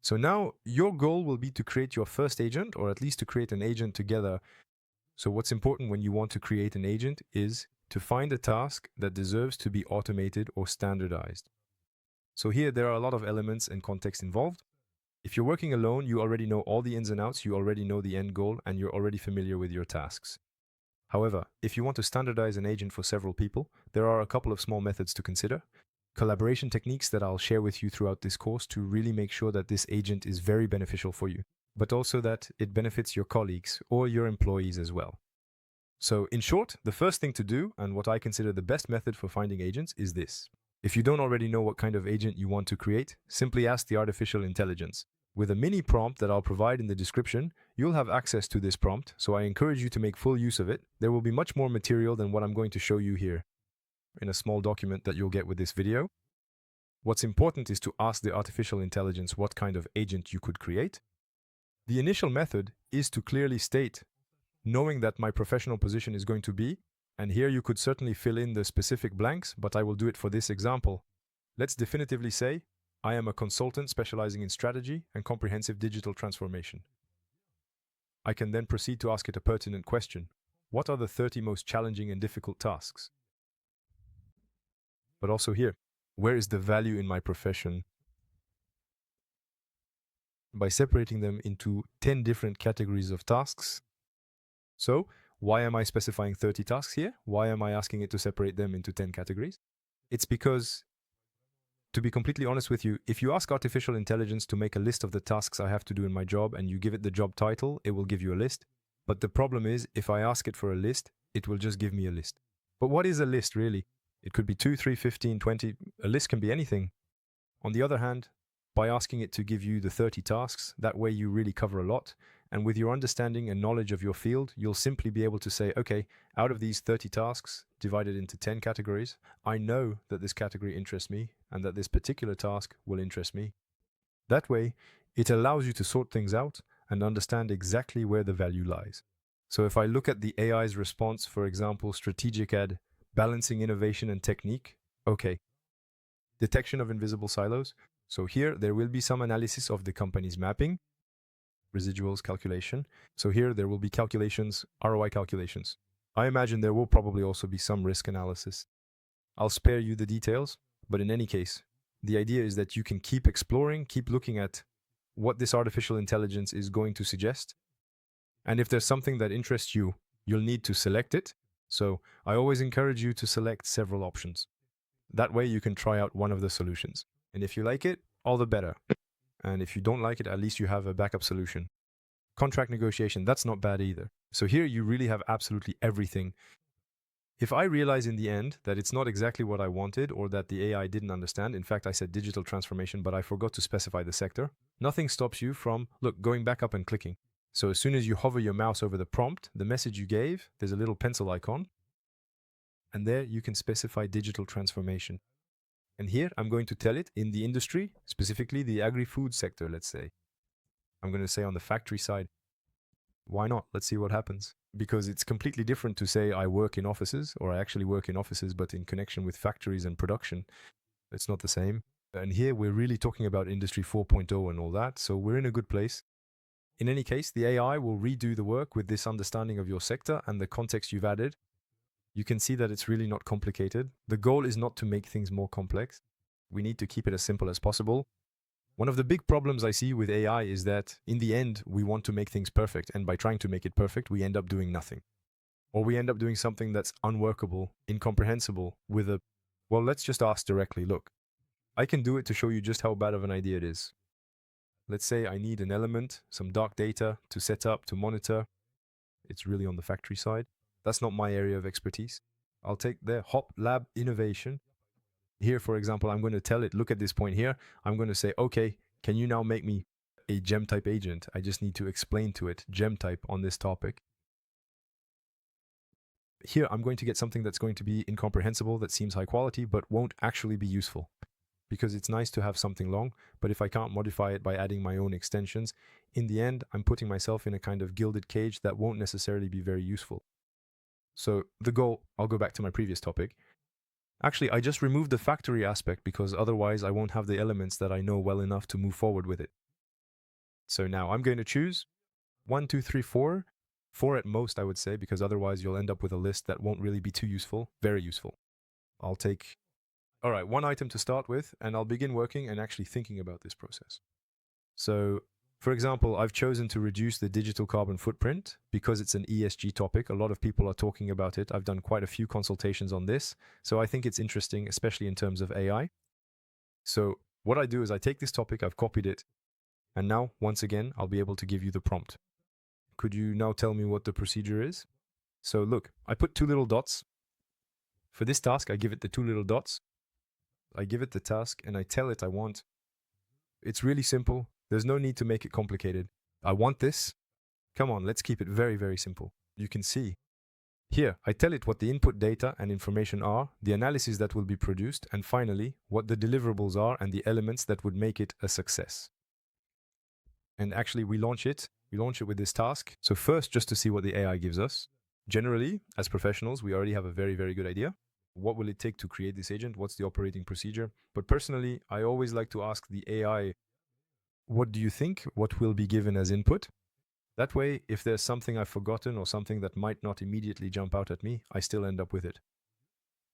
So now your goal will be to create your first agent, or at least to create an agent together. So what's important when you want to create an agent is to find a task that deserves to be automated or standardized. So here there are a lot of elements and context involved. If you're working alone, you already know all the ins and outs, you already know the end goal, and you're already familiar with your tasks. However, if you want to standardize an agent for several people, there are a couple of small methods to consider. Collaboration techniques that I'll share with you throughout this course to really make sure that this agent is very beneficial for you, but also that it benefits your colleagues or your employees as well. So in short, the first thing to do, and what I consider the best method for finding agents, is this. If you don't already know what kind of agent you want to create, simply ask the artificial intelligence. With a mini prompt that I'll provide in the description, you'll have access to this prompt, so I encourage you to make full use of it. There will be much more material than what I'm going to show you here in a small document that you'll get with this video. What's important is to ask the artificial intelligence what kind of agent you could create. The initial method is to clearly state, knowing that my professional position is going to be, and here you could certainly fill in the specific blanks, but I will do it for this example. Let's definitively say, I am a consultant specializing in strategy and comprehensive digital transformation. I can then proceed to ask it a pertinent question. What are the 30 most challenging and difficult tasks? But also here, where is the value in my profession? By separating them into 10 different categories of tasks. So, why am I specifying 30 tasks here? Why am I asking it to separate them into 10 categories? It's because, to be completely honest with you, if you ask artificial intelligence to make a list of the tasks I have to do in my job and you give it the job title, it will give you a list. But the problem is, if I ask it for a list, it will just give me a list. But what is a list really? It could be 2, 3, 15, 20. A list can be anything. On the other hand, by asking it to give you the 30 tasks, that way you really cover a lot. And with your understanding and knowledge of your field, you'll simply be able to say, okay, out of these 30 tasks divided into 10 categories, I know that this category interests me and that this particular task will interest me. That way, it allows you to sort things out and understand exactly where the value lies. So if I look at the AI's response, for example, strategic ad, balancing innovation and technique, okay. Detection of invisible silos. So here, there will be some analysis of the company's mapping, residuals calculation. So here, there will be calculations, ROI calculations. I imagine there will probably also be some risk analysis. I'll spare you the details, but in any case, the idea is that you can keep exploring, keep looking at what this artificial intelligence is going to suggest. And if there's something that interests you, you'll need to select it. So I always encourage you to select several options. That way you can try out one of the solutions. And if you like it, all the better. And if you don't like it, at least you have a backup solution. Contract negotiation, that's not bad either. So here you really have absolutely everything. If I realize in the end that it's not exactly what I wanted or that the AI didn't understand, in fact I said digital transformation, but I forgot to specify the sector, nothing stops you from, going back up and clicking. So as soon as you hover your mouse over the prompt, the message you gave, there's a little pencil icon, and there you can specify digital transformation. And here I'm going to tell it in the industry, specifically the Agri-Food sector, let's say. I'm going to say on the factory side. Why not? Let's see what happens. Because it's completely different to say I work in offices, or I actually work in offices, but in connection with factories and production. It's not the same. And here we're really talking about Industry 4.0 and all that, so we're in a good place. In any case, the AI will redo the work with this understanding of your sector and the context you've added. You can see that it's really not complicated. The goal is not to make things more complex. We need to keep it as simple as possible. One of the big problems I see with AI is that in the end, we want to make things perfect. And by trying to make it perfect, we end up doing nothing. Or we end up doing something that's unworkable, incomprehensible with a, well, let's just ask directly, look, I can do it to show you just how bad of an idea it is. Let's say I need an element, some dark data to set up, to monitor. It's really on the factory side. That's not my area of expertise. I'll take the hop lab innovation. Here, for example, I'm going to tell it, look at this point here. I'm going to say, okay, can you now make me a gem type agent? I just need to explain to it gem type on this topic. Here, I'm going to get something that's going to be incomprehensible, that seems high quality, but won't actually be useful. Because it's nice to have something long, but if I can't modify it by adding my own extensions, in the end, I'm putting myself in a kind of gilded cage that won't necessarily be very useful. So the goal, I'll go back to my previous topic. Actually, I just removed the factory aspect because otherwise I won't have the elements that I know well enough to move forward with it. So now I'm going to choose 1, 2, 3, 4. 4 at most, I would say, because otherwise you'll end up with a list that won't really be too useful. Very useful. I'll take, all right, one item to start with, and I'll begin working and actually thinking about this process. So, for example, I've chosen to reduce the digital carbon footprint because it's an ESG topic. A lot of people are talking about it. I've done quite a few consultations on this. So I think it's interesting, especially in terms of AI. So what I do is I take this topic, I've copied it, and now, once again, I'll be able to give you the prompt. Could you now tell me what the procedure is? So look, I put 2 little dots. For this task, I give it the 2 little dots. I give it the task and I tell it I want. It's really simple. There's no need to make it complicated. I want this. Come on, let's keep it very, very simple. You can see. Here, I tell it what the input data and information are, the analysis that will be produced, and finally, what the deliverables are and the elements that would make it a success. And actually, we launch it with this task. So first, just to see what the AI gives us. Generally, as professionals, we already have a very, very good idea. What will it take to create this agent? What's the operating procedure? But personally, I always like to ask the AI, what do you think? What will be given as input? That way, if there's something I've forgotten or something that might not immediately jump out at me, I still end up with it.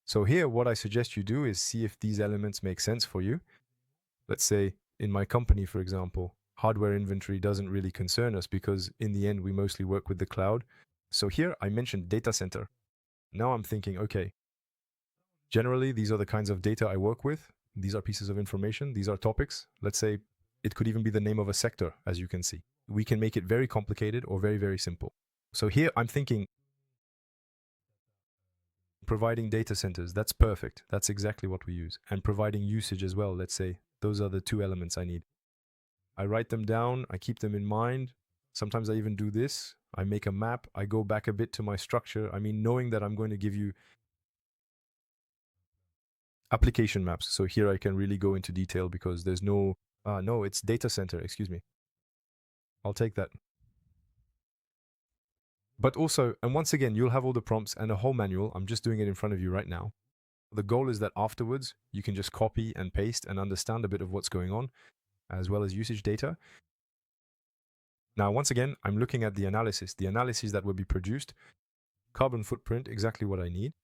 So here, what I suggest you do is see if these elements make sense for you. Let's say in my company, for example, hardware inventory doesn't really concern us because in the end, we mostly work with the cloud. So here I mentioned data center. Now I'm thinking, okay, generally, these are the kinds of data I work with. These are pieces of information. These are topics. Let's say it could even be the name of a sector, as you can see. We can make it very complicated or very, very simple. So here I'm thinking providing data centers. That's perfect. That's exactly what we use. And providing usage as well. Let's say those are the 2 elements I need. I write them down. I keep them in mind. Sometimes I even do this. I make a map. I go back a bit to my structure. I mean, knowing that I'm going to give you application maps. So here I can really go into detail because there's no, it's data center, excuse me. I'll take that. But also, and once again, you'll have all the prompts and a whole manual. I'm just doing it in front of you right now. The goal is that afterwards, you can just copy and paste and understand a bit of what's going on, as well as usage data. Now, once again, I'm looking at the analysis that will be produced. Carbon footprint, exactly what I need.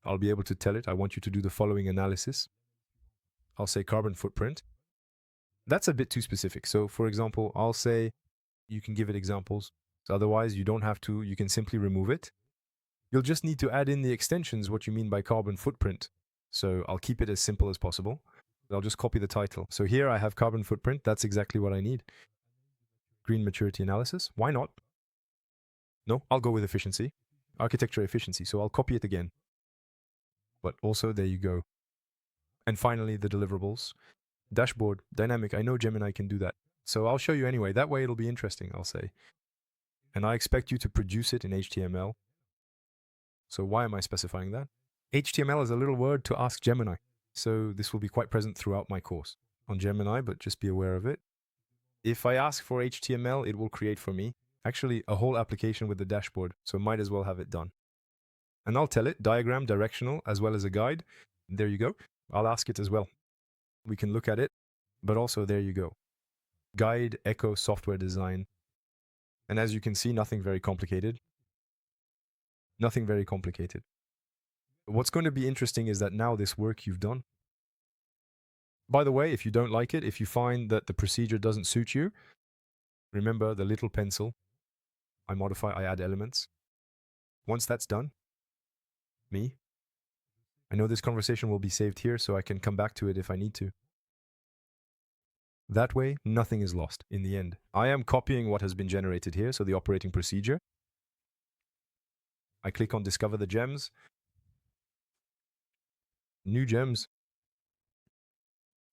I'll be able to tell it, I want you to do the following analysis. I'll say carbon footprint. That's a bit too specific. So for example, I'll say, you can give it examples. So otherwise, you don't have to, you can simply remove it. You'll just need to add in the extensions, what you mean by carbon footprint. So I'll keep it as simple as possible. I'll just copy the title. So here I have carbon footprint. That's exactly what I need. Green maturity analysis. Why not? No, I'll go with efficiency. Architecture efficiency. So I'll copy it again. But also, there you go. And finally, the deliverables. Dashboard, dynamic. I know Gemini can do that. So I'll show you anyway. That way it'll be interesting, I'll say. And I expect you to produce it in HTML. So why am I specifying that? HTML is a little word to ask Gemini. So this will be quite present throughout my course on Gemini, but just be aware of it. If I ask for HTML, it will create for me actually a whole application with the dashboard. So might as well have it done. And I'll tell it diagram, directional, as well as a guide. There you go. I'll ask it as well. We can look at it, but also there you go. Guide, echo, software design. And as you can see, nothing very complicated. Nothing very complicated. What's going to be interesting is that now this work you've done. By the way, if you don't like it, if you find that the procedure doesn't suit you, remember the little pencil. I modify, I add elements. Once that's done, I know this conversation will be saved here, so I can come back to it if I need to. That way, nothing is lost in the end. I am copying what has been generated here, so the operating procedure. I click on Discover the Gems. New gems.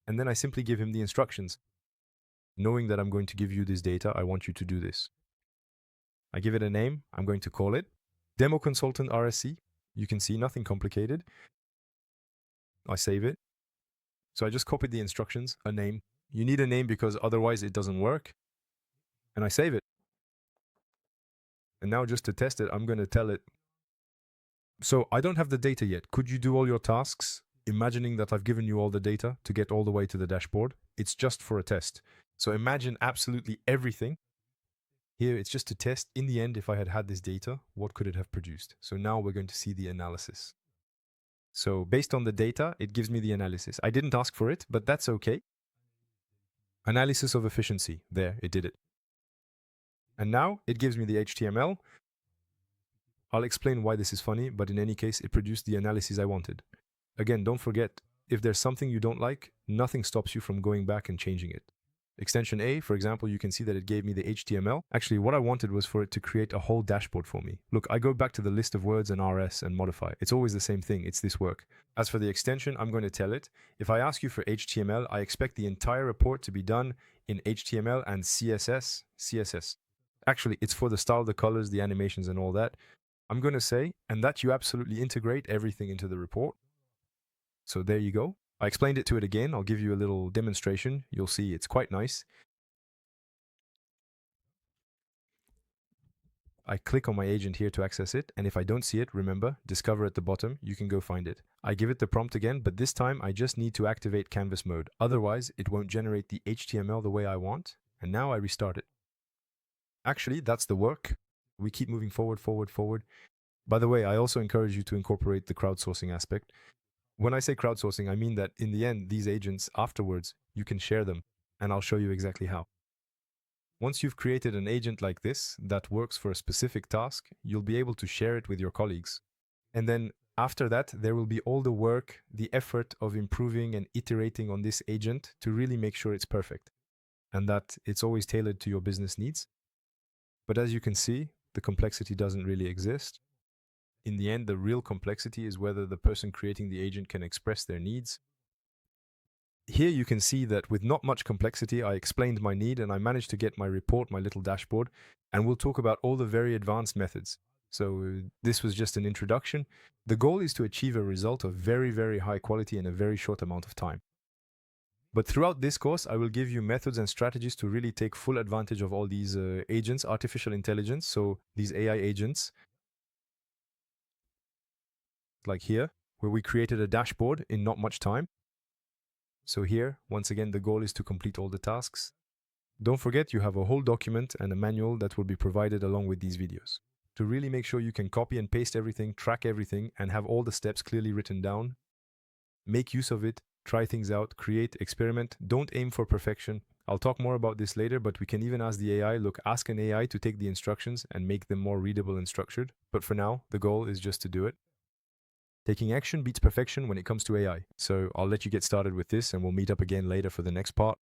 And then I simply give him the instructions. Knowing that I'm going to give you this data, I want you to do this. I give it a name. I'm going to call it Demo Consultant RSC. You can see nothing complicated. I save it. So I just copied the instructions, a name. You need a name because otherwise it doesn't work. And I save it. And now just to test it, I'm going to tell it. So I don't have the data yet. Could you do all your tasks, imagining that I've given you all the data to get all the way to the dashboard? It's just for a test. So imagine absolutely everything. Here, it's just to test, in the end, if I had had this data, what could it have produced? So now we're going to see the analysis. So based on the data, it gives me the analysis. I didn't ask for it, but that's okay. Analysis of efficiency. There, it did it. And now it gives me the HTML. I'll explain why this is funny, but in any case, it produced the analysis I wanted. Again, don't forget, if there's something you don't like, nothing stops you from going back and changing it. Extension A, for example, you can see that it gave me the HTML. Actually, what I wanted was for it to create a whole dashboard for me. Look, I go back to the list of words and RS and modify. It's always the same thing. It's this work. As for the extension, I'm going to tell it, if I ask you for HTML, I expect the entire report to be done in HTML and CSS. Actually, it's for the style, the colors, the animations, and all that. I'm going to say, and that you absolutely integrate everything into the report. So there you go. I explained it to it again. I'll give you a little demonstration. You'll see it's quite nice. I click on my agent here to access it, and if I don't see it, remember, discover at the bottom, you can go find it. I give it the prompt again, but this time I just need to activate canvas mode. Otherwise, it won't generate the HTML the way I want, and now I restart it. Actually, that's the work. We keep moving forward. By the way, I also encourage you to incorporate the crowdsourcing aspect. When I say crowdsourcing, I mean that in the end, these agents, afterwards, you can share them, and I'll show you exactly how. Once you've created an agent like this that works for a specific task, you'll be able to share it with your colleagues. And then after that, there will be all the work, the effort of improving and iterating on this agent to really make sure it's perfect and that it's always tailored to your business needs. But as you can see, the complexity doesn't really exist. In the end, the real complexity is whether the person creating the agent can express their needs. Here you can see that with not much complexity, I explained my need and I managed to get my report, my little dashboard, and we'll talk about all the very advanced methods. So this was just an introduction. The goal is to achieve a result of very, very high quality in a very short amount of time. But throughout this course, I will give you methods and strategies to really take full advantage of all these agents, artificial intelligence, so these AI agents, like here, where we created a dashboard in not much time. So here, once again, the goal is to complete all the tasks. Don't forget, you have a whole document and a manual that will be provided along with these videos. To really make sure you can copy and paste everything, track everything, and have all the steps clearly written down, make use of it, try things out, create, experiment. Don't aim for perfection. I'll talk more about this later, but we can even ask the AI, look, ask an AI to take the instructions and make them more readable and structured. But for now, the goal is just to do it. Taking action beats perfection when it comes to AI. So I'll let you get started with this and we'll meet up again later for the next part.